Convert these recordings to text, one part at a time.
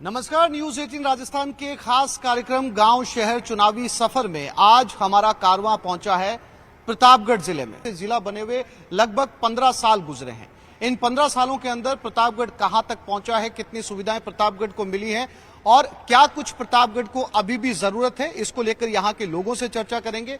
नमस्कार, न्यूज 18 राजस्थान के खास कार्यक्रम गांव शहर चुनावी सफर में आज हमारा कारवां पहुंचा है प्रतापगढ़ जिले में। जिला बने हुए लगभग 15 साल गुजरे हैं। इन 15 सालों के अंदर प्रतापगढ़ कहां तक पहुंचा है, कितनी सुविधाएं प्रतापगढ़ को मिली हैं और क्या कुछ प्रतापगढ़ को अभी भी जरूरत है, इसको लेकर यहां के लोगों से चर्चा करेंगे।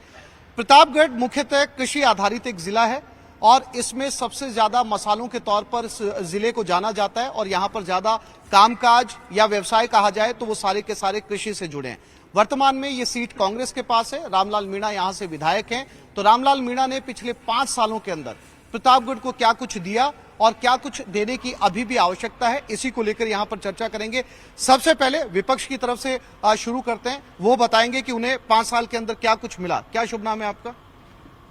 प्रतापगढ़ मुख्यतः कृषि आधारित एक जिला है और इसमें सबसे ज्यादा मसालों के तौर पर जिले को जाना जाता है और यहां पर ज्यादा कामकाज या व्यवसाय कहा जाए तो वो सारे के सारे कृषि से जुड़े हैं। वर्तमान में ये सीट कांग्रेस के पास है। रामलाल मीणा यहां से विधायक हैं। तो रामलाल मीणा ने पिछले 5 सालों के अंदर प्रतापगढ़ को क्या कुछ दिया और क्या कुछ देने की अभी भी आवश्यकता है, इसी को लेकर यहां पर चर्चा करेंगे। सबसे पहले विपक्ष की तरफ से शुरू करते हैं। वो बताएंगे कि उन्हें 5 साल के अंदर क्या कुछ मिला। क्या शुभ नाम है आपका?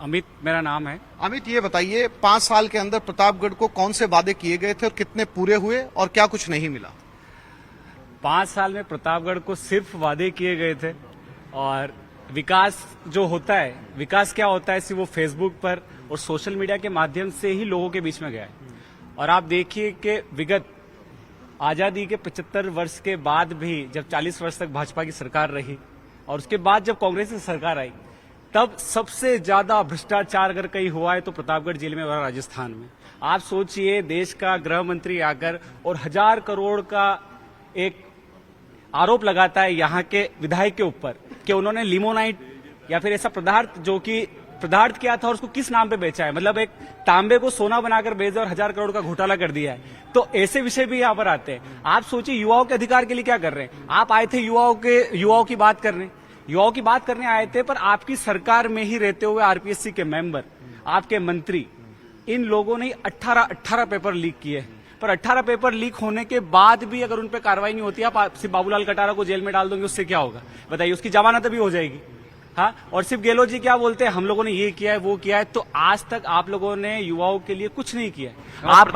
अमित मेरा नाम है। अमित, ये बताइए 5 साल के अंदर प्रतापगढ़ को कौन से वादे किए गए थे और कितने पूरे हुए और क्या कुछ नहीं मिला? 5 साल में प्रतापगढ़ को सिर्फ वादे किए गए थे और विकास जो होता है, विकास क्या होता है, सिर्फ वो फेसबुक पर और सोशल मीडिया के माध्यम से ही लोगों के बीच में गया है। और आप देखिए कि विगत आजादी के 75 वर्ष के बाद भी जब 40 वर्ष तक भाजपा की सरकार रही और उसके बाद जब कांग्रेस की सरकार आई, तब सबसे ज्यादा भ्रष्टाचार अगर कहीं हुआ है तो प्रतापगढ़ जिले में और राजस्थान में। आप सोचिए, देश का गृह मंत्री आकर और 1000 करोड़ का एक आरोप लगाता है यहाँ के विधायक के ऊपर कि उन्होंने लिमोनाइट या फिर ऐसा पदार्थ किया था और उसको किस नाम पे बेचा है, मतलब एक तांबे को सोना बनाकर बेच दिया और 1000 करोड़ का घोटाला कर दिया है। तो ऐसे विषय भी यहाँ पर आते हैं। आप सोचिए, युवाओं के अधिकार के लिए क्या कर रहे हैं। आप आए थे युवाओं की बात करने आए थे, पर आपकी सरकार में ही रहते हुए आरपीएससी के मेंबर, आपके मंत्री, इन लोगों ने 18 पेपर लीक किए। पर 18 पेपर लीक होने के बाद भी अगर उन पर कार्रवाई नहीं होती, आप सिर्फ बाबूलाल कटारा को जेल में डाल दोगे, उससे क्या होगा बताइए? उसकी जमानत भी हो जाएगी। हाँ, और सिर्फ गहलोत जी क्या बोलते हैं, हम लोगों ने ये किया है वो किया है। तो आज तक आप लोगों ने युवाओं के लिए कुछ नहीं किया। आप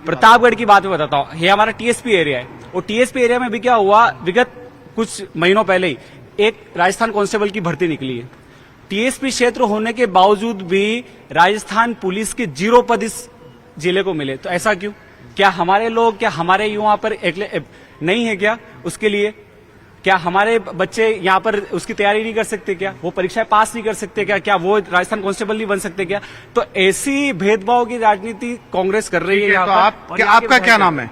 प्रतापगढ़ की बात में बताता हूँ। ये हमारा टीएसपी एरिया है और टीएसपी एरिया में भी क्या हुआ, विगत कुछ महीनों पहले ही एक राजस्थान कांस्टेबल की भर्ती निकली है। टीएसपी क्षेत्र होने के बावजूद भी राजस्थान पुलिस के 0 पद इस जिले को मिले। तो ऐसा क्यों? क्या हमारे लोग, क्या हमारे युवा पर नहीं है क्या उसके लिए? क्या हमारे बच्चे यहाँ पर उसकी तैयारी नहीं कर सकते क्या? वो परीक्षाएं पास नहीं कर सकते क्या? क्या वो राजस्थान कांस्टेबल नहीं बन सकते क्या? तो ऐसी भेदभाव की राजनीति कांग्रेस कर रही है यहाँ पर। आपका क्या नाम है?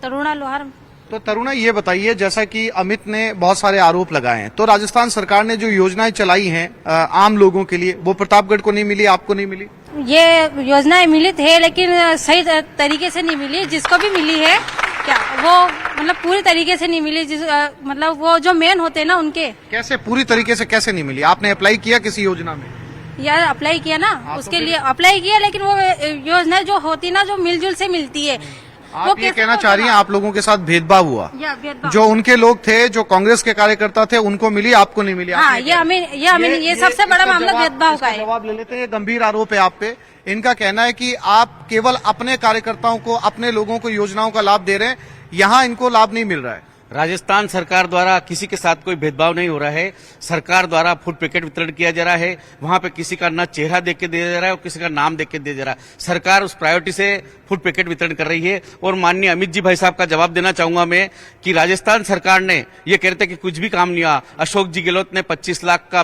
तरुणा लोहार। तो तरुणा, ये बताइए, जैसा कि अमित ने बहुत सारे आरोप लगाए हैं, तो राजस्थान सरकार ने जो योजनाएं चलाई हैं आम लोगों के लिए, वो प्रतापगढ़ को नहीं मिली, आपको नहीं मिली? ये योजनाएं मिली थे लेकिन सही तरीके से नहीं मिली। जिसको भी मिली है क्या वो मतलब पूरी तरीके से नहीं मिली। मतलब वो जो मेन होते हैं ना उनके। कैसे पूरी तरीके से कैसे नहीं मिली? आपने अप्लाई किया किसी योजना में? यार अप्लाई किया ना, उसके लिए अप्लाई किया, लेकिन वो योजना जो होती ना, जो मिलजुल से मिलती है। आप ये कहना चाह रही हैं आप लोगों के साथ भेदभाव हुआ? जो उनके लोग थे, जो कांग्रेस के कार्यकर्ता थे, उनको मिली, आपको नहीं मिली? हाँ, ये सबसे बड़ा मामला भेदभाव का है। जवाब ले लेते हैं। गंभीर आरोप है आप पे। इनका कहना है कि आप केवल अपने कार्यकर्ताओं को, अपने लोगों को योजनाओं का लाभ दे रहे हैं, यहाँ इनको लाभ नहीं मिल रहा है। राजस्थान सरकार द्वारा किसी के साथ कोई भेदभाव नहीं हो रहा है। सरकार द्वारा फूड पैकेट वितरण किया जा रहा है। वहां पे किसी का न चेहरा देख के दिया जा रहा है और किसी का नाम देख के दिया जा रहा है। सरकार उस प्रायोरिटी से फूड पैकेट वितरण कर रही है। और माननीय अमित जी भाई साहब का जवाब देना चाहूंगा मैं कि राजस्थान सरकार ने ये कहते कि कुछ भी काम नहीं हुआ। अशोक जी गहलोत ने 25 लाख का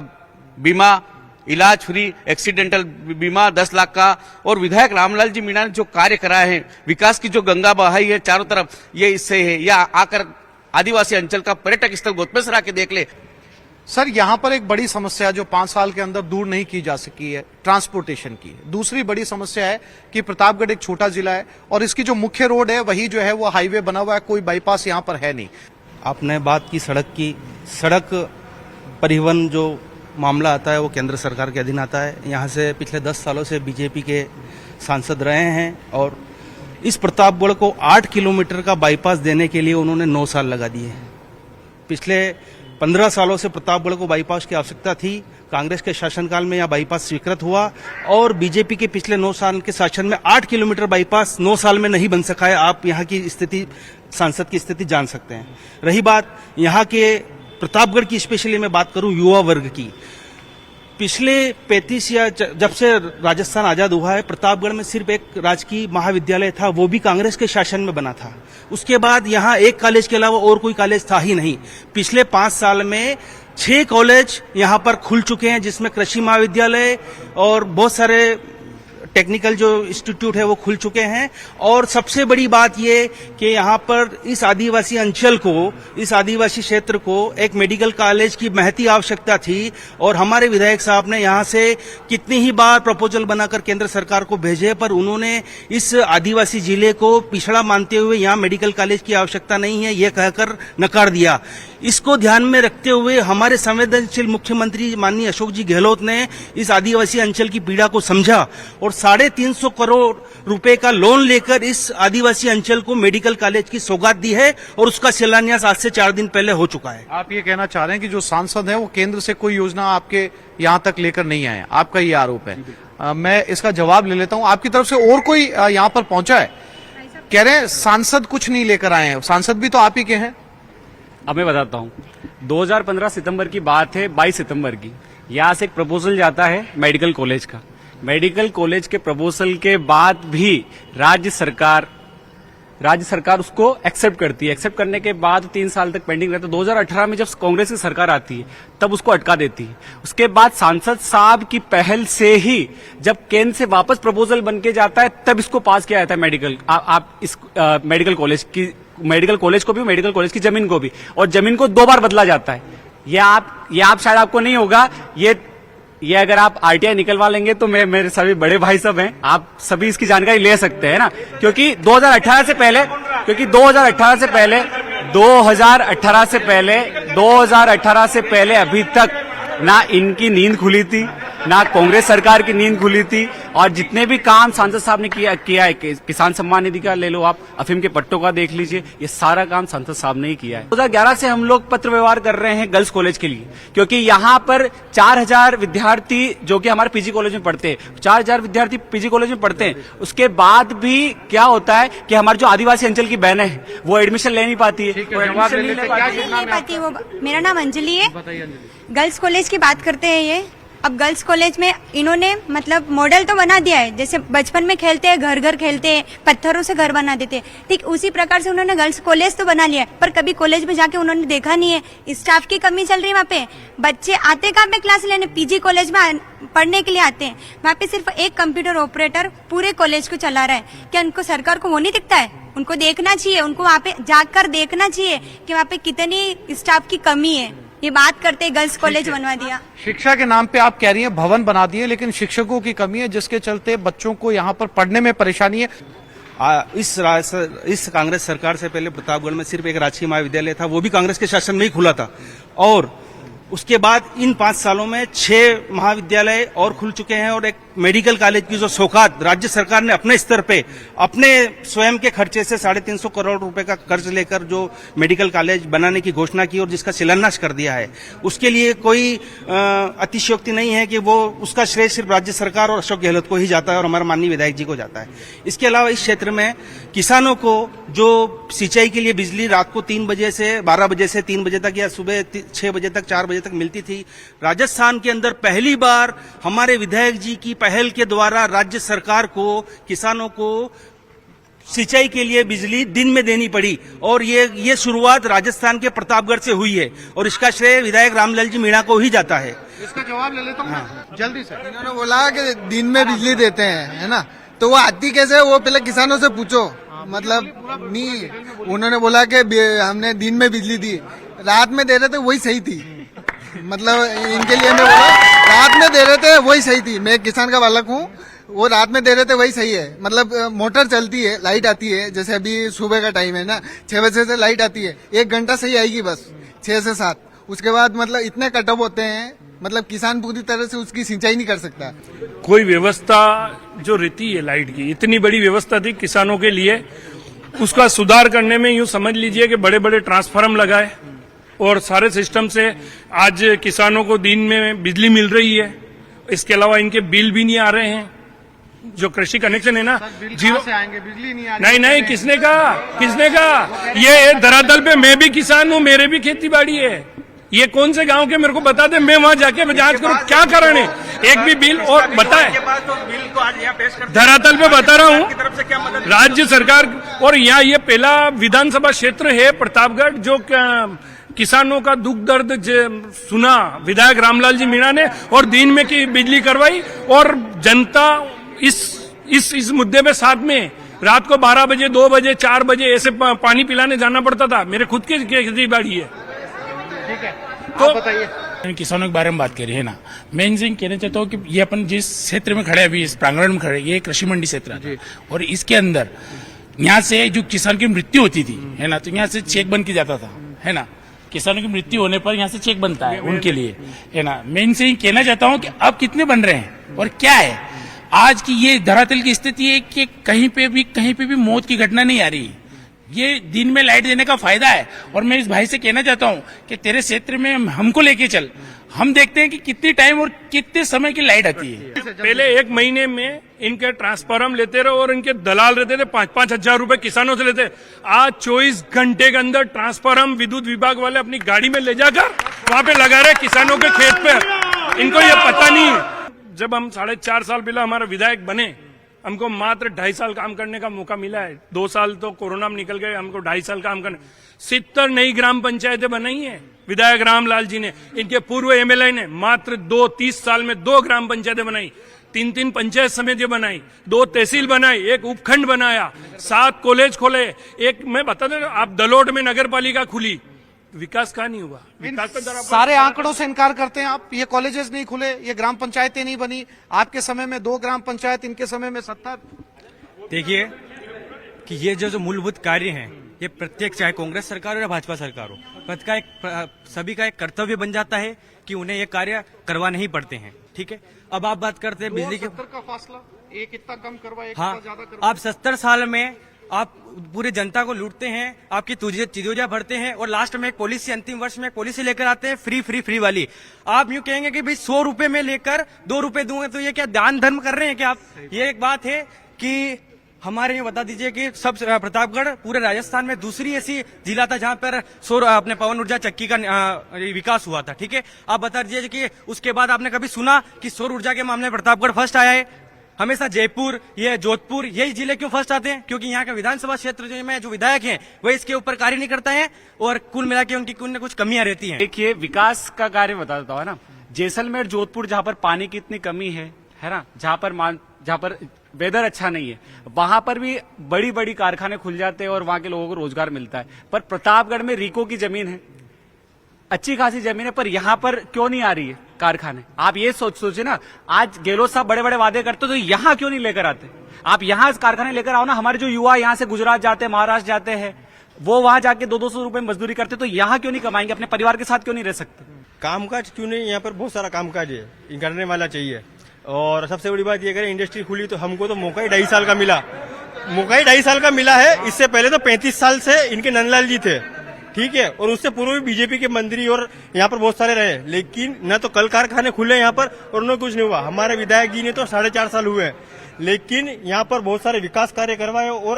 बीमा, इलाज फ्री, एक्सीडेंटल बीमा 10 लाख का, और विधायक रामलाल जी मीणा ने जो कार्य कराए हैं, विकास की जो गंगा बहाई है चारों तरफ, ये इससे है। या आकर आदिवासी अंचल का पर्यटक स्थल गोतमेसर आके देख ले। सर, यहाँ पर एक बड़ी समस्या जो 5 साल के अंदर दूर नहीं की जा सकी है, ट्रांसपोर्टेशन की। दूसरी बड़ी समस्या है कि प्रतापगढ़ एक छोटा जिला है और इसकी जो मुख्य रोड है वही जो है वो हाईवे बना हुआ है, कोई बाईपास यहाँ पर है नहीं। आपने बात की सड़क की। सड़क परिवहन जो मामला आता है वो केंद्र सरकार के अधीन आता है। यहाँ से पिछले 10 सालों से बीजेपी के सांसद रहे हैं और इस प्रतापगढ़ को 8 किलोमीटर का बाईपास देने के लिए उन्होंने 9 साल लगा दिए। पिछले 15 सालों से प्रतापगढ़ को बाईपास की आवश्यकता थी। कांग्रेस के शासनकाल में यह बाईपास स्वीकृत हुआ और बीजेपी के पिछले 9 साल के शासन में 8 किलोमीटर बाईपास 9 साल में नहीं बन सका है। आप यहाँ की स्थिति, सांसद की स्थिति जान सकते हैं। रही बात यहाँ के प्रतापगढ़ की, स्पेशली मैं बात करूं युवा वर्ग की, पिछले 35 या जब से राजस्थान आजाद हुआ है, प्रतापगढ़ में सिर्फ एक राजकीय महाविद्यालय था, वो भी कांग्रेस के शासन में बना था। उसके बाद यहाँ एक कॉलेज के अलावा और कोई कॉलेज था ही नहीं। पिछले 5 साल में 6 कॉलेज यहाँ पर खुल चुके हैं, जिसमें कृषि महाविद्यालय और बहुत सारे टेक्निकल जो इंस्टीट्यूट है वो खुल चुके हैं। और सबसे बड़ी बात ये कि यहाँ पर इस आदिवासी अंचल को, इस आदिवासी क्षेत्र को एक मेडिकल कॉलेज की महती आवश्यकता थी, और हमारे विधायक साहब ने यहाँ से कितनी ही बार प्रपोजल बनाकर केंद्र सरकार को भेजे, पर उन्होंने इस आदिवासी जिले को पिछड़ा मानते हुए यहाँ मेडिकल कॉलेज की आवश्यकता नहीं है ये कहकर नकार दिया। इसको ध्यान में रखते हुए हमारे संवेदनशील मुख्यमंत्री माननीय अशोक जी गहलोत ने इस आदिवासी अंचल की पीड़ा को समझा और 350 करोड़ रुपए का लोन लेकर इस आदिवासी अंचल को मेडिकल कॉलेज की सौगात दी है, और उसका शिलान्यास आज से 4 दिन पहले हो चुका है। आप ये कहना चाह रहे हैं कि जो सांसद है वो केंद्र से कोई योजना आपके यहाँ तक लेकर नहीं आए, आपका ये आरोप है। मैं इसका जवाब ले लेता हूँ। आपकी तरफ से और कोई यहाँ पर पहुंचा है? कह रहे हैं सांसद कुछ नहीं लेकर आए हैं। सांसद भी तो आप ही के हैं। अब मैं बताता हूँ, 2015 सितंबर की बात है, 22 सितंबर की, यहाँ से एक प्रपोजल जाता है मेडिकल कॉलेज का। मेडिकल कॉलेज के प्रपोजल के बाद भी राज्य सरकार उसको एक्सेप्ट करती है। एक्सेप्ट करने के बाद 3 साल तक पेंडिंग रहता है। 2018 में जब कांग्रेस की सरकार आती है तब उसको अटका देती है। उसके बाद सांसद साहब की पहल से ही जब केंद्र से वापस प्रपोजल बन के जाता है तब इसको पास किया जाता है मेडिकल मेडिकल कॉलेज को भी, मेडिकल कॉलेज की जमीन को भी, और जमीन को 2 बार बदला जाता है। ये आप शायद आपको नहीं होगा। ये अगर आप आरटीआई निकलवा लेंगे तो मेरे सभी बड़े भाई सब हैं, आप सभी इसकी जानकारी ले सकते हैं ना, क्योंकि 2018 से पहले अभी तक ना इनकी नींद खुली थी, ना कांग्रेस सरकार की नींद खुली थी, और जितने भी काम सांसद साहब ने किया है, किसान सम्मान निधि का ले लो, आप अफीम के पट्टों का देख लीजिए, ये सारा काम सांसद साहब ने ही किया है। 2011 से हम लोग पत्र व्यवहार कर रहे हैं गर्ल्स कॉलेज के लिए, क्योंकि यहाँ पर 4000 विद्यार्थी जो कि हमारे पीजी कॉलेज में पढ़ते हैं, 4000 विद्यार्थी पीजी कॉलेज में पढ़ते हैं। उसके बाद भी क्या होता है कि हमारे जो आदिवासी अंचल की बहनें हैं वो एडमिशन ले नहीं पाती है। मेरा नाम अंजलि है। गर्ल्स कॉलेज की बात करते हैं ये। अब गर्ल्स कॉलेज में इन्होंने मतलब मॉडल तो बना दिया है, जैसे बचपन में खेलते हैं, घर घर खेलते हैं, पत्थरों से घर बना देते हैं, ठीक उसी प्रकार से उन्होंने गर्ल्स कॉलेज तो बना लिया है, पर कभी कॉलेज में जाके उन्होंने देखा नहीं है। स्टाफ की कमी चल रही है वहाँ पे। बच्चे आते कहाँ पे क्लास लेने, पीजी कॉलेज में पढ़ने के लिए आते हैं। वहाँ पे सिर्फ एक कंप्यूटर ऑपरेटर पूरे कॉलेज को चला रहा है। क्या उनको सरकार को वो नहीं दिखता है? उनको देखना चाहिए, उनको वहाँ पे जाकर देखना चाहिए कि वहाँ पे कितनी स्टाफ की कमी है। ये बात करते गर्ल्स कॉलेज बनवा दिया। शिक्षा के नाम पे आप कह रही हैं भवन बना दिए, लेकिन शिक्षकों की कमी है, जिसके चलते बच्चों को यहाँ पर पढ़ने में परेशानी है। इस कांग्रेस सरकार से पहले प्रतापगढ़ में सिर्फ एक राजकीय महाविद्यालय था, वो भी कांग्रेस के शासन में ही खुला था, और उसके बाद इन 5 सालों में 6 महाविद्यालय और खुल चुके हैं, और एक मेडिकल कॉलेज की जो सौगात राज्य सरकार ने अपने स्तर पे अपने स्वयं के खर्चे से 350 करोड़ रुपए का कर्ज लेकर जो मेडिकल कॉलेज बनाने की घोषणा की और जिसका शिलान्यास कर दिया है, उसके लिए कोई अतिशयोक्ति नहीं है कि वो उसका श्रेय सिर्फ राज्य सरकार और अशोक गहलोत को ही जाता है और हमारे माननीय विधायक जी को जाता है। इसके अलावा इस क्षेत्र में किसानों को जो सिंचाई के लिए बिजली रात को 3 बजे से 12 बजे से 3 बजे तक या सुबह 6 बजे तक 4 बजे तक मिलती थी, राजस्थान के अंदर पहली बार हमारे विधायक जी की पहल के द्वारा राज्य सरकार को किसानों को सिंचाई के लिए बिजली दिन में देनी पड़ी, और ये शुरुआत राजस्थान के प्रतापगढ़ से हुई है, और इसका श्रेय विधायक रामलाल जी मीणा को ही जाता है। इसका जवाब ले लेता हूँ जल्दी से। इन्होंने बोला कि दिन में बिजली देते हैं, है ना, तो वो आती कैसे, वो पहले किसानों से पूछो। मतलब नहीं, उन्होंने बोला कि हमने दिन में बिजली दी, रात में दे रहे थे वही सही थी। मतलब इनके लिए मैं बोला रात में दे रहे थे वही सही थी। मैं एक किसान का बालक हूँ, वो रात में दे रहे थे वही सही है। मतलब मोटर चलती है, लाइट आती है, जैसे अभी सुबह का टाइम है ना, 6 बजे से लाइट आती है, 1 घंटा सही आएगी बस 6 से 7। उसके बाद मतलब इतने कटअप होते हैं, मतलब किसान पूरी तरह से उसकी सिंचाई नहीं कर सकता। कोई व्यवस्था जो रहती है लाइट की, इतनी बड़ी व्यवस्था थी किसानों के लिए, उसका सुधार करने में यूं समझ लीजिए कि बड़े बड़े ट्रांसफार्मर लगाए और सारे सिस्टम से आज किसानों को दिन में बिजली मिल रही है। इसके अलावा इनके बिल भी नहीं आ रहे हैं। जो कृषि कनेक्शन है ना, जीरो से आएंगे, बिजली नहीं आ रही। नहीं, किसने कहा? ये धरातल पे मैं भी किसान हूँ, मेरे भी खेती बाड़ी है, ये कौन से गांव के मेरे को बता दे, मैं वहां जाके जांच करूं क्या कारण है। एक भी बिल और बताए धरातल पे बता रहा हूं राज्य सरकार। और यहाँ ये पहला विधानसभा क्षेत्र है प्रतापगढ़ जो किसानों का दुख दर्द सुना विधायक रामलाल जी मीणा ने और दिन में की बिजली करवाई। और जनता इस मुद्दे पे साथ में रात को 12 बजे 2 बजे 4 बजे ऐसे पानी पिलाने जाना पड़ता था। मेरे खुद की खेती बाड़ी है। ठीक है, तो बताइए। किसानों के बारे में बात करिए है ना, मैं इनसे कहना चाहता हूँ कि ये अपन जिस क्षेत्र में खड़े अभी इस प्रांगण में खड़े, ये कृषि मंडी क्षेत्र है और इसके अंदर यहाँ से जो किसान की मृत्यु होती थी है ना, तो यहाँ से चेक बंद किया जाता था है ना। किसानों की मृत्यु होने पर यहाँ से चेक बनता है उनके लिए है ना। मैं इनसे ही कहना चाहता हूँ कि अब कितने बन रहे हैं और क्या है आज की ये धरातल की स्थिति है कि कहीं पे भी मौत की घटना नहीं आ रही। ये दिन में लाइट देने का फायदा है। और मैं इस भाई से कहना चाहता हूँ कि तेरे क्षेत्र में हमको लेके चल, हम देखते हैं कि कितनी टाइम और कितने समय की लाइट आती है। पहले 1 महीने में इनके ट्रांसफार्मर लेते रहे और इनके दलाल रहते थे 5-5 हजार रुपए किसानों से लेते। आज 24 घंटे के अंदर ट्रांसफार्मर विद्युत विभाग वाले अपनी गाड़ी में ले जाकर वहां पे लगा रहे किसानों के खेत पे। इनको ये पता नहीं है। जब हम 4.5 साल पहले हमारा विधायक बने, हमको मात्र 2.5 साल काम करने का मौका मिला है। 2 साल तो कोरोना में निकल गए, हमको 2.5 साल काम करने। 70 नई ग्राम पंचायतें बनाई है विधायक रामलाल जी ने। इनके पूर्व एमएलए ने मात्र 30 साल में 2 ग्राम पंचायतें बनाई, 3 पंचायत समितियां बनाई, 2 तहसील बनाई, 1 उपखंड बनाया, 7 कॉलेज खोले। एक मैं बता दें, आप दलोट में नगर पालिका खुली, विकास कहाँ नहीं हुआ। विकास पे सारे आंकड़ों से इनकार करते हैं आप। ये कॉलेजेस नहीं खुले, ये ग्राम पंचायतें नहीं बनी। आपके समय में 2 ग्राम पंचायत, इनके समय में 70। देखिए कि ये जो मूलभूत कार्य हैं, ये प्रत्येक चाहे कांग्रेस सरकार हो या भाजपा सरकार हो, सभी का एक कर्तव्य बन जाता है कि उन्हें ये कार्य करवाने ही पड़ते हैं। ठीक है, अब आप बात करते हैं बिजली के का फासला, एक इतना कम करवा, एक हाँ, ज्यादा करवा। आप 70 साल में आप पूरे जनता को लूटते हैं, आपकी तिजोरियां भरते हैं और लास्ट में एक पॉलिसी, अंतिम वर्ष में एक पॉलिसी लेकर आते हैं फ्री वाली। आप यूं कहेंगे कि भाई 100 रुपए में लेकर 2 रुपए दूंगे, तो ये क्या दान धर्म कर रहे हैं क्या आप? ये एक बात है कि हमारे ये बता दीजिए कि सब प्रतापगढ़ पूरे राजस्थान में दूसरी ऐसी जिला था जहां पर सौर अपने पवन ऊर्जा चक्की का विकास हुआ था। ठीक है, आप बता दीजिए कि उसके बाद आपने कभी सुना कि सौर ऊर्जा के मामले में प्रतापगढ़ फर्स्ट आया है? हमेशा जयपुर, ये जोधपुर, यही जिले क्यों फर्स्ट आते हैं? क्योंकि यहाँ का विधानसभा क्षेत्र में जो विधायक हैं वो इसके ऊपर कार्य नहीं करता है और कुल मिला के उनकी कुछ न कुछ कमियां रहती हैं। देखिए, विकास का कार्य बता देता हूँ ना। जैसलमेर, जोधपुर, जहाँ पर पानी की इतनी कमी है ना, जहाँ पर वेदर अच्छा नहीं है, वहां पर भी बड़ी बड़ी कारखाने खुल जाते हैं और वहां के लोगों को रोजगार मिलता है। पर प्रतापगढ़ में रीको की जमीन है, अच्छी खासी जमीन है, पर यहाँ पर क्यों नहीं आ रही है कारखाने? आप ये सोचिए ना, आज गहलोत साहब बड़े बड़े वादे करते तो यहाँ क्यों नहीं लेकर आते? आप यहाँ कारखाने लेकर आओ ना। हमारे जो युवा यहाँ से गुजरात जाते हैं, महाराष्ट्र जाते हैं, वो वहां जाके 200-200 रुपए मजदूरी करते, तो यहाँ क्यों नहीं कमाएंगे? अपने परिवार के साथ क्यों नहीं रह सकते? कामकाज क्यों नहीं? यहाँ पर बहुत सारा कामकाज है, करने वाला चाहिए। और सबसे बड़ी बात ये करें, इंडस्ट्री खुली तो हमको तो मौका ही 2.5 साल का मिला। मौका ही 2.5 साल का मिला है। इससे पहले तो 35 साल से इनके नंदलाल जी थे, ठीक है, और उससे पूर्व भी बीजेपी के मंत्री और यहाँ पर बहुत सारे रहे, लेकिन न तो कल कारखाने खुले यहाँ पर और न कुछ नहीं हुआ। हमारे विधायक जी ने तो 4.5 साल हुए, लेकिन यहाँ पर बहुत सारे विकास कार्य करवाए और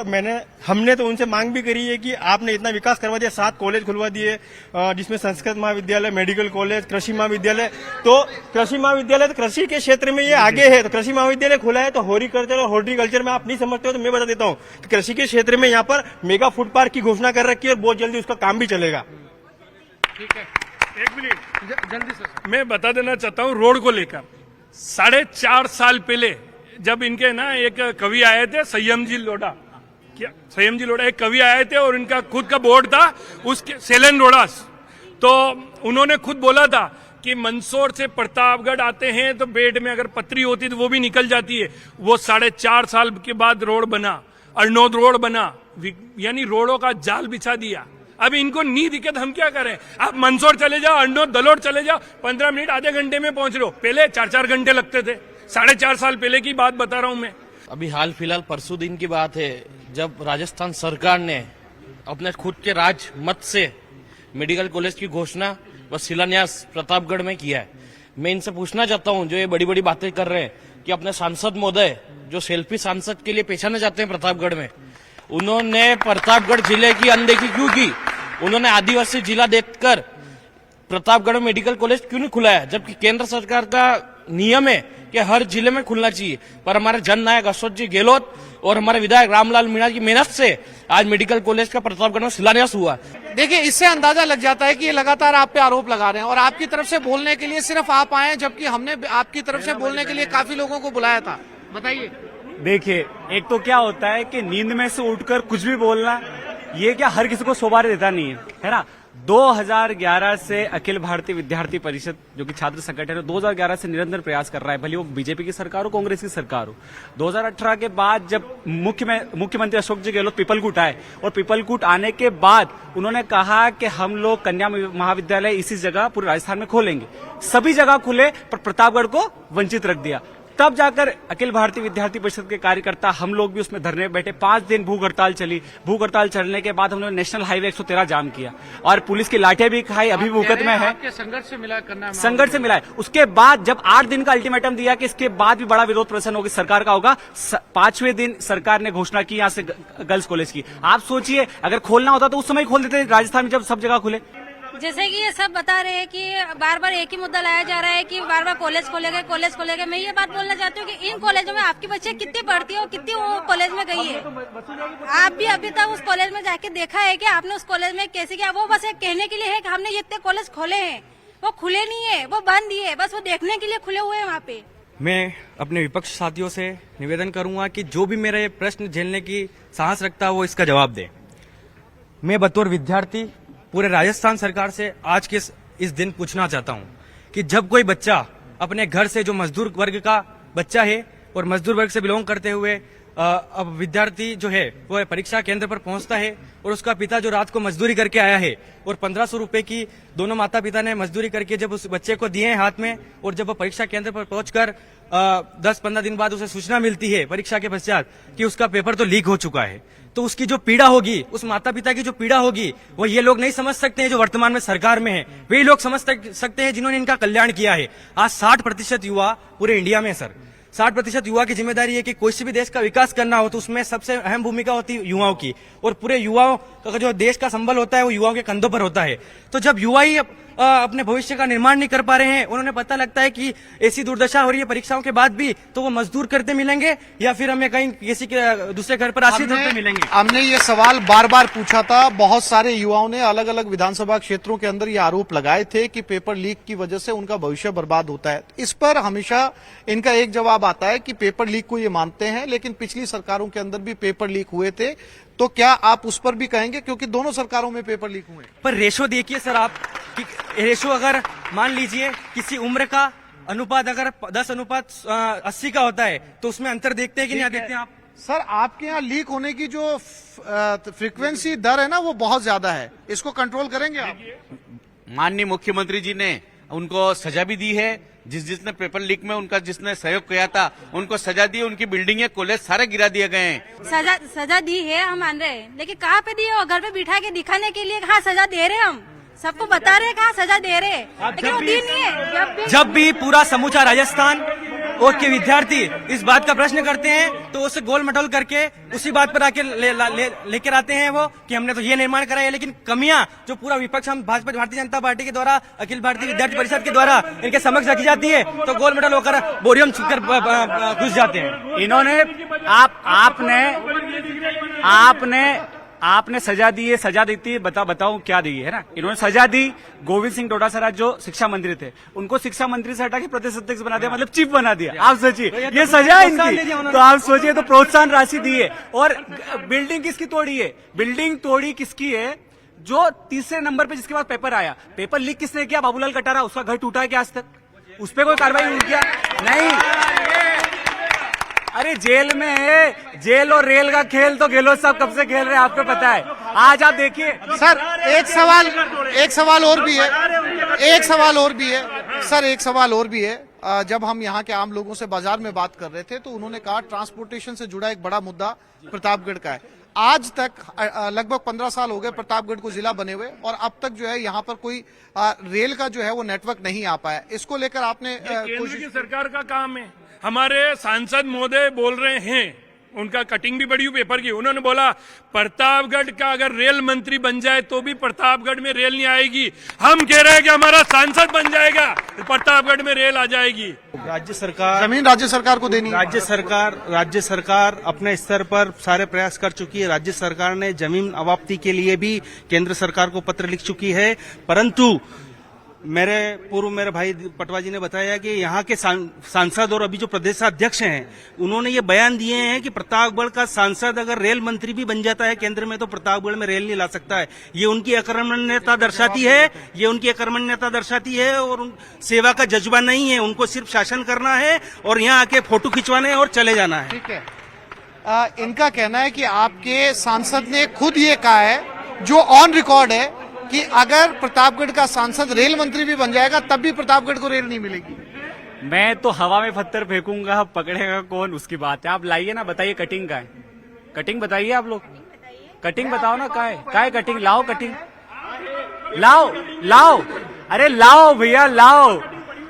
हमने तो उनसे मांग भी करी है कि आपने इतना विकास करवा दिया, 7 कॉलेज खुलवा दिए, जिसमें संस्कृत महाविद्यालय, मेडिकल कॉलेज, कृषि महाविद्यालय। तो कृषि महाविद्यालय तो कृषि के क्षेत्र में ये आगे है, तो कृषि महाविद्यालय खुला है। तो हॉर्टिकल्चर और हॉर्टिकल्चर में आप नहीं समझते हो तो मैं बता देता हूँ कि कृषि के क्षेत्र में यहाँ पर मेगा फूड पार्क की घोषणा कर रखी है और बहुत जल्दी उसका काम भी चलेगा। ठीक है, 1 मिनट जल्दी से मैं बता देना चाहता हूँ। रोड को लेकर 4.5 साल पहले जब इनके ना एक कवि आए थे, संयम जी लोढ़ा एक कवि आए थे और इनका खुद का बोर्ड था उसके सेलन रोडास। तो उन्होंने खुद बोला था कि मंदसौर से प्रतापगढ़ आते हैं तो बेड में अगर पथरी होती तो वो भी निकल जाती है। वो 4.5 साल के बाद रोड बना, अर्नोद रोड बना, यानी रोडों का जाल बिछा दिया। अब इनको नहीं दिक्कत, हम क्या करें? आप मंदसौर चले जाओ, अर्नोद दलोट चले जाओ, 15 मिनट आधे घंटे में पहुंच रहे हो। पहले 4-4 घंटे लगते थे। 4.5 साल पहले की बात बता रहा हूं मैं। अभी हाल फिलहाल परसों दिन की बात है जब राजस्थान सरकार ने अपने खुद के राज मत से मेडिकल कॉलेज की घोषणा व शिलान्यास प्रतापगढ़ में किया है। मैं इनसे पूछना चाहता हूं, जो ये बड़ी बड़ी बातें कर रहे हैं कि अपने सांसद महोदय जो सेल्फी सांसद के लिए पहचाने जाते हैं प्रतापगढ़ में, उन्होंने प्रतापगढ़ जिले की अनदेखी क्यों की? उन्होंने आदिवासी जिला देखकर प्रतापगढ़ में मेडिकल कॉलेज क्यों नहीं खुला है, जबकि केंद्र सरकार का नियम है कि हर जिले में खुलना चाहिए। पर हमारे जननायक अशोक जी गहलोत और हमारे विधायक रामलाल मीणा की मेहनत से आज मेडिकल कॉलेज का प्रतापगढ़ में शिलान्यास हुआ। देखिए, इससे अंदाजा लग जाता है कि ये लगातार आप पे आरोप लगा रहे हैं और आपकी तरफ से बोलने के लिए सिर्फ आप आए, जबकि हमने आपकी तरफ से बोलने के लिए काफी लोगों को बुलाया था। बताइए। देखिए, एक तो क्या होता है कि नींद में से उठकर कुछ भी बोलना, ये क्या हर किसी को सौभाग्य देता नहीं है ना। 2011 से अखिल भारतीय विद्यार्थी परिषद जो कि छात्र संगठन है, 2011 से निरंतर प्रयास कर रहा है, भले वो बीजेपी की सरकार हो, कांग्रेस की सरकार हो। 2018 के बाद जब मुख्यमंत्री अशोक जी गहलोत पीपलकुट आए और पीपलकुट आने के बाद उन्होंने कहा कि हम लोग कन्या महाविद्यालय इसी जगह पूरे राजस्थान में खोलेंगे। सभी जगह खुले पर प्रतापगढ़ को वंचित रख दिया। तब जाकर अखिल भारतीय विद्यार्थी परिषद के कार्यकर्ता, हम लोग भी उसमें धरने बैठे। 5 दिन भूख हड़ताल चली। भूख हड़ताल चलने के बाद हम लोग नेशनल हाईवे 113 जाम किया और पुलिस की लाठियां भी खाई, अभी मुकदमे में है। संघर्ष से मिला करना, संघर्ष से मिला है। उसके बाद जब 8 दिन का अल्टीमेटम दिया कि इसके बाद भी बड़ा विरोध प्रदर्शन होगी, सरकार का होगा, 5वें दिन सरकार ने घोषणा की यहाँ से गर्ल्स कॉलेज की। आप सोचिए, अगर खोलना होता तो उस समय खोल देते राजस्थान में जब सब जगह खुले। जैसे कि ये सब बता रहे हैं कि बार बार एक ही मुद्दा लाया जा रहा है कि बार बार कॉलेज खोलेगा। मैं ये बात बोलना चाहती हूँ कि इन कॉलेजों में आपकी बच्चे कितनी पढ़ती है और कितनी वो कॉलेज में गई है। आप भी अभी तक उस कॉलेज में जाके देखा है कि आपने उस कॉलेज में कैसे किया? वो बस एक कहने के लिए है कि हमने ये इतने कॉलेज खोले हैं, वो खुले नहीं है, वो बंद ही है, बस वो देखने के लिए खुले हुए हैं वहाँ पे। मैं अपने विपक्ष साथियों से निवेदन करूंगा कि जो भी मेरे प्रश्न झेलने की साहस रखता है वो इसका जवाब दे। मैं बतौर विद्यार्थी पूरे राजस्थान सरकार से आज के इस दिन पूछना चाहता हूं कि जब कोई बच्चा अपने घर से, जो मजदूर वर्ग का बच्चा है और मजदूर वर्ग से बिलोंग करते हुए अब विद्यार्थी जो है वो परीक्षा केंद्र पर पहुंचता है और उसका पिता जो रात को मजदूरी करके आया है और 1500 रुपए की दोनों माता पिता ने मजदूरी करके जब उस बच्चे को दिए हैं हाथ में, और जब वो परीक्षा केंद्र पर पहुंचकर 10-15 दिन बाद उसे सूचना मिलती है परीक्षा के पश्चात कि उसका पेपर तो लीक हो चुका है, तो उसकी जो पीड़ा होगी, उस माता पिता की जो पीड़ा होगी, वो ये लोग नहीं समझ सकते हैं जो वर्तमान में सरकार में है। वही लोग समझ सकते हैं जिन्होंने इनका कल्याण किया है। आज 60% युवा पूरे इंडिया में, सर 60% युवा की जिम्मेदारी है कि कोई से भी देश का विकास करना हो तो उसमें सबसे अहम भूमिका होती है युवाओं की, और पूरे युवाओं का जो देश का संबल होता है वो युवाओं के कंधों पर होता है। तो जब युवा ही अपने भविष्य का निर्माण नहीं कर पा रहे हैं, उन्होंने पता लगता है कि ऐसी दुर्दशा हो रही है परीक्षाओं के बाद भी, तो वो मजदूर करते मिलेंगे या फिर हमें कहीं किसी के दूसरे घर पर आश्रित होते मिलेंगे। हमने ये सवाल बार बार पूछा था। बहुत सारे युवाओं ने अलग अलग विधानसभा क्षेत्रों के अंदर ये आरोप लगाए थे कि पेपर लीक की वजह से उनका भविष्य बर्बाद होता है। इस पर हमेशा इनका एक जवाब आता है कि पेपर लीक को ये मानते हैं, लेकिन पिछली सरकारों के अंदर भी पेपर लीक हुए थे। तो क्या आप उस पर भी कहेंगे, क्योंकि दोनों सरकारों में पेपर लीक हुए? पर रेशो देखिए सर आप, रेशो अगर मान लीजिए किसी उम्र का अनुपात अगर 10:80 का होता है तो उसमें अंतर देखते हैं कि नहीं देखते हैं आप? सर, आपके यहाँ लीक होने की जो फ्रीक्वेंसी दर है ना, वो बहुत ज्यादा है, इसको कंट्रोल करेंगे आप? माननीय मुख्यमंत्री जी ने उनको सजा भी दी है। जिसने पेपर लीक में उनका जिसने सहयोग किया था उनको सजा दी, उनकी बिल्डिंग कॉलेज सारे गिरा दिए गए हैं। सजा दी है, हम मान रहे हैं, लेकिन कहाँ पे दी है? घर पे बिठा के दिखाने के लिए कहाँ सजा दे रहे हैं? हम सबको बता रहे हैं कहाँ सजा दे रहे हैं, लेकिन वो दी नहीं है। जब भी पूरा समूचा राजस्थान और के विद्यार्थी इस बात का प्रश्न करते हैं तो उसे गोल मटोल करके उसी बात पर आके लेकर आते हैं वो कि हमने तो ये निर्माण करा है, लेकिन कमियां जो पूरा विपक्ष हम भाजपा भारतीय जनता पार्टी के द्वारा, अखिल भारतीय विद्यार्थी परिषद के द्वारा इनके समक्ष रखी जाती है तो गोल मटोल होकर बोरियम छूकर घुस जाते हैं। इन्होंने आपने सजा दी है, सजा देती है, बताओ क्या दी है ना? इन्होंने सजा दी। गोविंद सिंह डोटासरा जो शिक्षा मंत्री थे उनको शिक्षा मंत्री से हटा के प्रदेश अध्यक्ष बना दिया, मतलब चीफ बना दिया। आप सोचिए, ये सजा है इनकी। तो आप सोचिए, तो प्रोत्साहन राशि दी है। और बिल्डिंग किसकी तोड़ी है? बिल्डिंग तोड़ी किसकी है? जो तीसरे नंबर पे जिसके पास पेपर आया, पेपर लीक किसने किया? बाबूलाल कटारा। उसका घर टूटा है क्या आज तक? उस पर कोई कार्रवाई हुई क्या? नहीं। अरे जेल में है, जेल और रेल का खेल तो गहलोत साहब कब से खेल रहे हैं आपको पता है। आज आप देखिए सर, एक सवाल और भी है। जब हम यहाँ के आम लोगों से बाजार में बात कर रहे थे तो उन्होंने कहा ट्रांसपोर्टेशन से जुड़ा एक बड़ा मुद्दा प्रतापगढ़ का है। आज तक लगभग 15 साल हो गए प्रतापगढ़ को जिला बने हुए, और अब तक जो है यहाँ पर कोई रेल का जो है वो नेटवर्क नहीं आ पाया। इसको लेकर आपने केंद्र की सरकार का काम है। हमारे सांसद महोदय बोल रहे हैं उनका कटिंग भी बड़ी हुई पेपर की। उन्होंने बोला प्रतापगढ़ का अगर रेल मंत्री बन जाए तो भी प्रतापगढ़ में रेल नहीं आएगी। हम कह रहे हैं कि हमारा सांसद बन जाएगा तो प्रतापगढ़ में रेल आ जाएगी। राज्य सरकार, जमीन राज्य सरकार को देनी है। राज्य सरकार अपने स्तर पर सारे प्रयास कर चुकी है। राज्य सरकार ने जमीन अवाप्ति के लिए भी केंद्र सरकार को पत्र लिख चुकी है, परंतु मेरे भाई पटवा जी ने बताया कि यहाँ के सांसद और अभी जो प्रदेशाध्यक्ष हैं उन्होंने ये बयान दिए हैं कि प्रतापगढ़ का सांसद अगर रेल मंत्री भी बन जाता है केंद्र में तो प्रतापगढ़ में रेल नहीं ला सकता है। ये उनकी अकर्मण्यता दर्शाती है और सेवा का जज्बा नहीं है। उनको सिर्फ शासन करना है और यहाँ आके फोटो खिंचवाने और चले जाना है। ठीक है, इनका कहना है कि आपके सांसद ने खुद ये कहा है, जो ऑन रिकॉर्ड है, कि अगर प्रतापगढ़ का सांसद रेल मंत्री भी बन जाएगा तब भी प्रतापगढ़ को रेल नहीं मिलेगी। मैं तो हवा में पत्थर फेंकूंगा, पकड़ेगा कौन उसकी बात है। आप लाइए ना, बताइए कटिंग का है, कटिंग बताइए आप लोग, कटिंग बताओ ना, का है कटिंग, लाओ कटिंग, लाओ अरे लाओ भैया लाओ।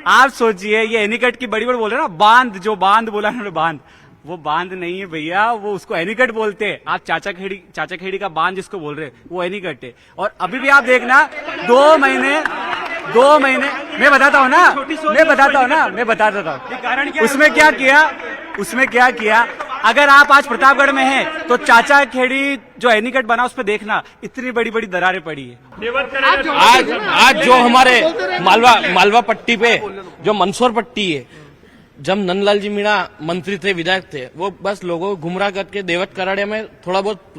आप सोचिए ये एनीकट की बड़ी बोल रहे हैं ना, बांध बोला उन्होंने, बांध, वो बांध नहीं है भैया, वो उसको एनीकट बोलते हैं। आप चाचा खेड़ी का बांध जिसको बोल रहे हैं वो एनीकट है। और अभी भी आप देखना 2 महीने मैं बताता हूँ उसमें क्या किया। अगर आप आज प्रतापगढ़ में हैं तो चाचा खेड़ी जो एनीकट बना उस पर देखना इतनी बड़ी बड़ी दरारें पड़ी है। आज जो हमारे मालवा पट्टी पे जो मंदसौर पट्टी है, जब नंदलाल जी मीणा मंत्री थे, विधायक थे, वो बस लोगों को गुमराह करके देवट कराड़े में थोड़ा बहुत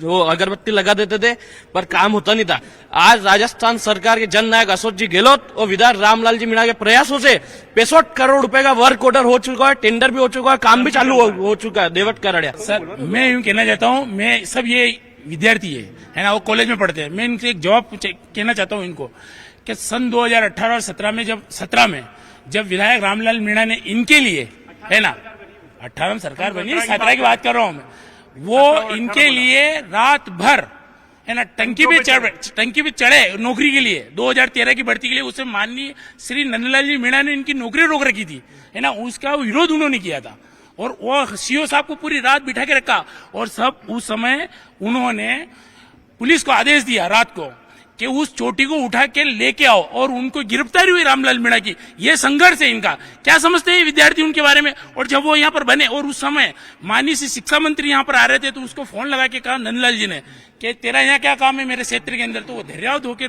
जो अगरबत्ती लगा देते थे, पर काम होता नहीं था। आज राजस्थान सरकार के जननायक अशोक जी गहलोत और विधायक रामलाल जी मीणा के प्रयासों से 65 करोड़ रुपए का वर्क ऑर्डर हो चुका है, टेंडर भी हो चुका है, काम भी चालू हो चुका है देवट कराड़िया। सर मैं यूँ कहना चाहता हूँ, मैं सब ये विद्यार्थी है ना, वो कॉलेज में पढ़ते हैं, मैं इनसे एक जवाब कहना चाहता हूँ इनको कि सन 2018 और 17 में जब विधायक रामलाल मीणा ने इनके लिए, है ना, 18 में सरकार बनी, 17 की बात कर रहा हूं मैं, वो इनके लिए रात भर, है ना, टंकी पे चढ़े नौकरी के लिए, 2013 की भर्ती के लिए। उससे माननीय श्री नंदलाल जी मीणा ने इनकी नौकरी रोक रखी थी, है ना, उसका विरोध उन्होंने किया था और वो सीओ साहब को पूरी रात बिठा के रखा। और सब उस समय उन्होंने पुलिस को आदेश दिया रात को कि उस चोटी को उठा के लेके आओ, और उनको गिरफ्तारी हुई रामलाल मीणा की। ये संघर्ष है इनका। क्या समझते हैं विद्यार्थी उनके बारे में? और जब वो यहाँ पर बने और उस समय माननीय शिक्षा मंत्री यहाँ पर आ रहे थे तो उसको फोन लगा के कहा नंदलाल जी ने कि तेरा यहाँ क्या काम है मेरे क्षेत्र के अंदर, तो वो धैर्यावत होके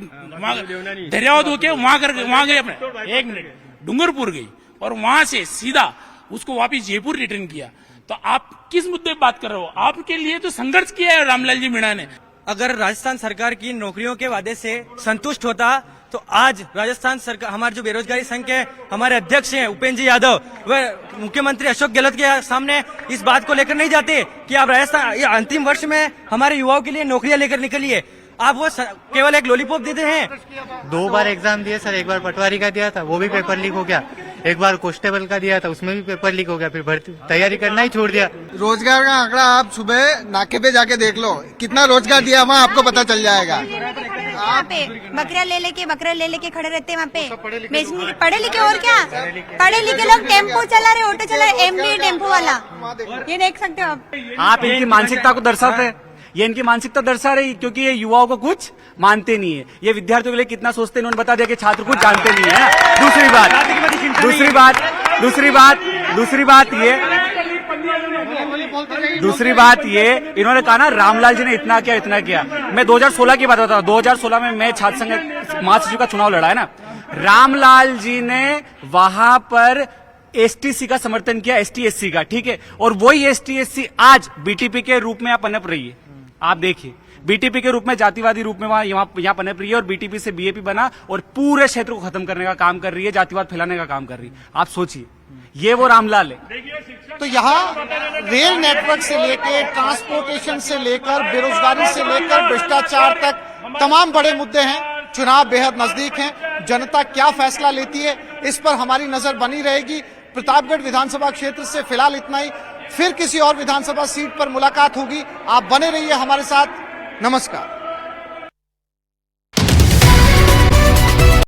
वहां गए, अपने 1 मिनट डूंगरपुर गई और वहां से सीधा उसको वापिस जयपुर रिटर्न किया। तो आप किस मुद्दे पर बात कर रहे हो? आपके लिए तो संघर्ष किया है रामलाल जी मीणा ने। अगर राजस्थान सरकार की नौकरियों के वादे से संतुष्ट होता तो आज राजस्थान सरकार, हमारे जो बेरोजगारी संघ के हमारे अध्यक्ष हैं उपेंद्र जी यादव, वह मुख्यमंत्री अशोक गहलोत के सामने इस बात को लेकर नहीं जाते कि आप राजस्थान ये अंतिम वर्ष में हमारे युवाओं के लिए नौकरियां लेकर निकलिए। आप वो केवल एक लॉलीपॉप देते हैं। 2 बार एग्जाम दिए सर, एक बार पटवारी का दिया था वो भी पेपर लीक हो गया, एक बार कांस्टेबल का दिया था उसमें भी पेपर लीक हो गया, फिर भर्ती तैयारी करना ही छोड़ दिया। रोजगार का आंकड़ा आप सुबह नाके पे जाके देख लो, कितना रोजगार दिया वहाँ आपको पता चल जाएगा। वहाँ पे बकरा ले लेके खड़े रहते हैं वहाँ पे बेचने। पढ़े लिखे और क्या, पढ़े लिखे लोग टेम्पो चला रहे, ऑटो चला रहे, एमडी टेम्पो वाला, ये देख सकते हो आप इनकी मानसिकता को दर्शाते हैं। ये इनकी मानसिकता दर्शा रही, क्योंकि ये युवाओं को कुछ मानते नहीं है। ये विद्यार्थियों के लिए कितना सोचते हैं इन्होंने बता दिया कि छात्र कुछ जानते नहीं है। दूसरी बात ये इन्होंने कहा ना रामलाल जी ने इतना किया। मैं 2016 की बात बताता हूँ। 2016 में मैं छात्र संघ महासचिव का चुनाव लड़ा है ना, रामलाल जी ने वहां पर एसटीसी का समर्थन किया, एसटी एससी का, ठीक है। और वही एसटी एससी आज बीटीपी के रूप में यहाँ पनप रही है। आप देखिए बीटीपी के रूप में, जातिवादी रूप में यहाँ पनप रही है, और बीटीपी से बीएपी बना और पूरे क्षेत्र को खत्म करने का काम कर रही है, जातिवाद फैलाने का काम कर रही है। आप सोचिए, ये वो रामलाल है। तो यहाँ रेल नेटवर्क से लेकर ट्रांसपोर्टेशन से लेकर बेरोजगारी से लेकर भ्रष्टाचार तक तमाम बड़े मुद्दे हैं। चुनाव बेहद नजदीक हैं, जनता क्या फैसला लेती है इस पर हमारी नजर बनी रहेगी। प्रतापगढ़ विधानसभा क्षेत्र से फिलहाल इतना ही, फिर किसी और विधानसभा सीट पर मुलाकात होगी। आप बने रहिए हमारे साथ। नमस्कार।